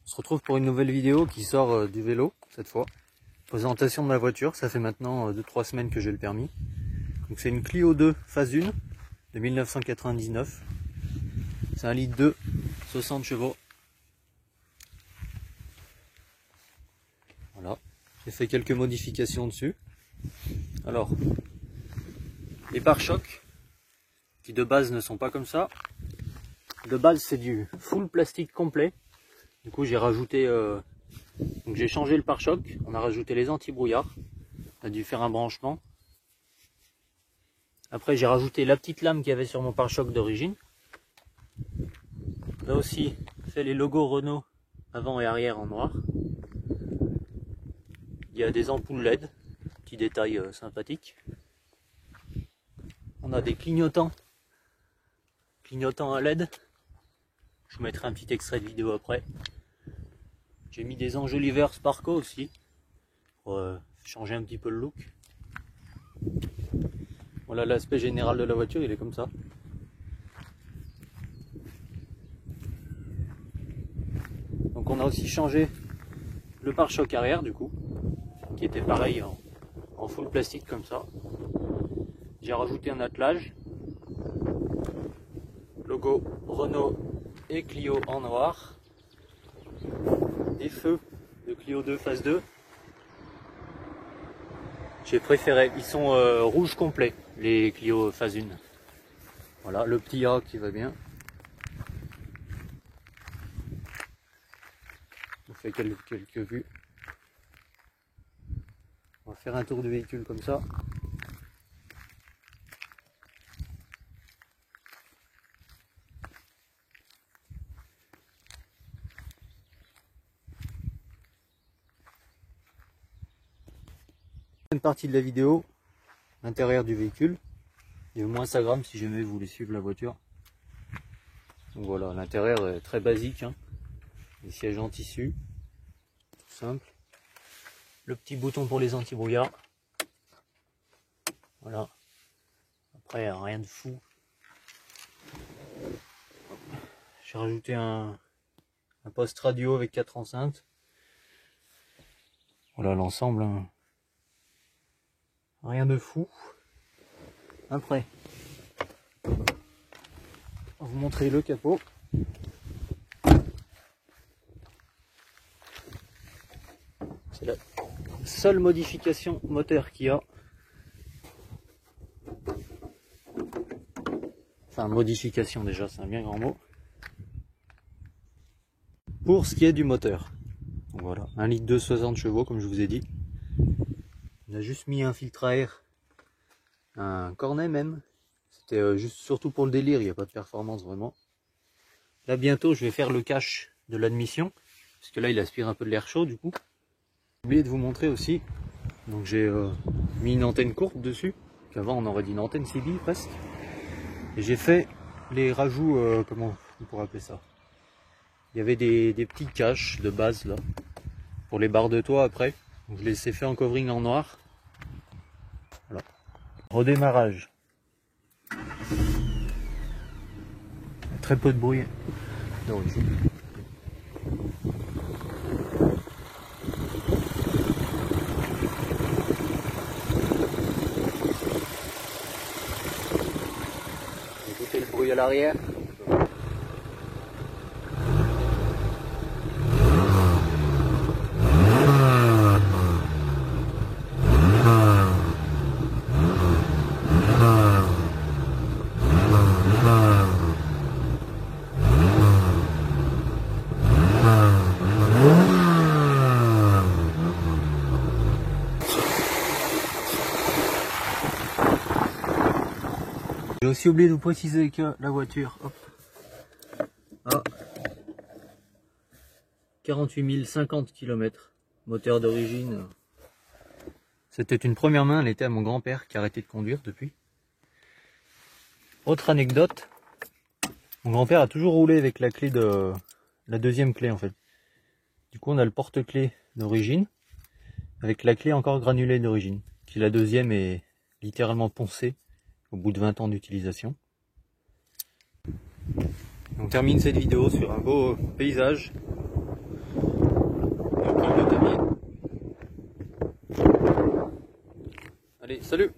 On se retrouve pour une nouvelle vidéo qui sort du vélo, cette fois. Présentation de ma voiture, ça fait maintenant 2-3 semaines que j'ai le permis. Donc c'est une Clio 2 phase 1 de 1999. C'est 1,2 litre, 60 chevaux. Voilà, j'ai fait quelques modifications dessus. Alors, les pare-chocs, qui de base ne sont pas comme ça. De base c'est du full plastique complet. Du coup j'ai rajouté, donc j'ai changé le pare-choc, on a rajouté les anti-brouillards, on a dû faire un branchement. Après j'ai rajouté la petite lame qu'il y avait sur mon pare-choc d'origine. On a aussi fait les logos Renault avant et arrière en noir. Il y a des ampoules LED, petit détail sympathique. On a des clignotants à LED. Je vous mettrai un petit extrait de vidéo après. J'ai mis des enjoliveurs Sparco aussi, pour changer un petit peu le look. Voilà l'aspect général de la voiture, il est comme ça. Donc on a aussi changé le pare-choc arrière du coup, qui était pareil en full plastique comme ça. J'ai rajouté un attelage, logo Renault et Clio en noir, des feux de Clio 2 phase 2. J'ai préféré, ils sont rouge complet, les Clio phase 1. Voilà, le petit A qui va bien. On fait quelques vues. On va faire un tour du véhicule comme ça. Une partie de la vidéo, l'intérieur du véhicule. Il y a au moins Instagram si jamais vous voulez suivre la voiture. Donc voilà, l'intérieur est très basique, hein. Les sièges en tissu, tout simple. Le petit bouton pour les anti-brouillards. Voilà. Après, rien de fou. J'ai rajouté un poste radio avec 4 enceintes. Voilà l'ensemble, hein. Rien de fou. Après, on va vous montrer le capot. C'est la seule modification moteur qu'il y a. Enfin, modification déjà, c'est un bien grand mot. Pour ce qui est du moteur. Donc voilà, 1,2 litre 60 chevaux comme je vous ai dit. On a juste mis un filtre à air, un cornet même. C'était juste surtout pour le délire, il n'y a pas de performance vraiment. Là bientôt je vais faire le cache de l'admission, parce que là il aspire un peu de l'air chaud du coup. J'ai oublié de vous montrer aussi, donc j'ai mis une antenne courte dessus, qu'avant on aurait dit une antenne CB presque. Et j'ai fait les rajouts, comment on pourrait appeler ça. Il y avait des petits caches de base là, pour les barres de toit après. Donc je les ai fait en covering en noir. Voilà. Redémarrage. Très peu de bruit d'origine. Écoutez le bruit à l'arrière. J'ai aussi oublié de vous préciser que la voiture, hop, a 48 050 km. Moteur d'origine. C'était une première main, elle était à mon grand-père qui a arrêté de conduire depuis. Autre anecdote, mon grand-père a toujours roulé avec la clé de la deuxième clé en fait. Du coup on a le porte-clés d'origine avec la clé encore granulée d'origine. Qui la deuxième est littéralement poncée au bout de 20 ans d'utilisation. On termine cette vidéo sur un beau paysage. Allez, salut!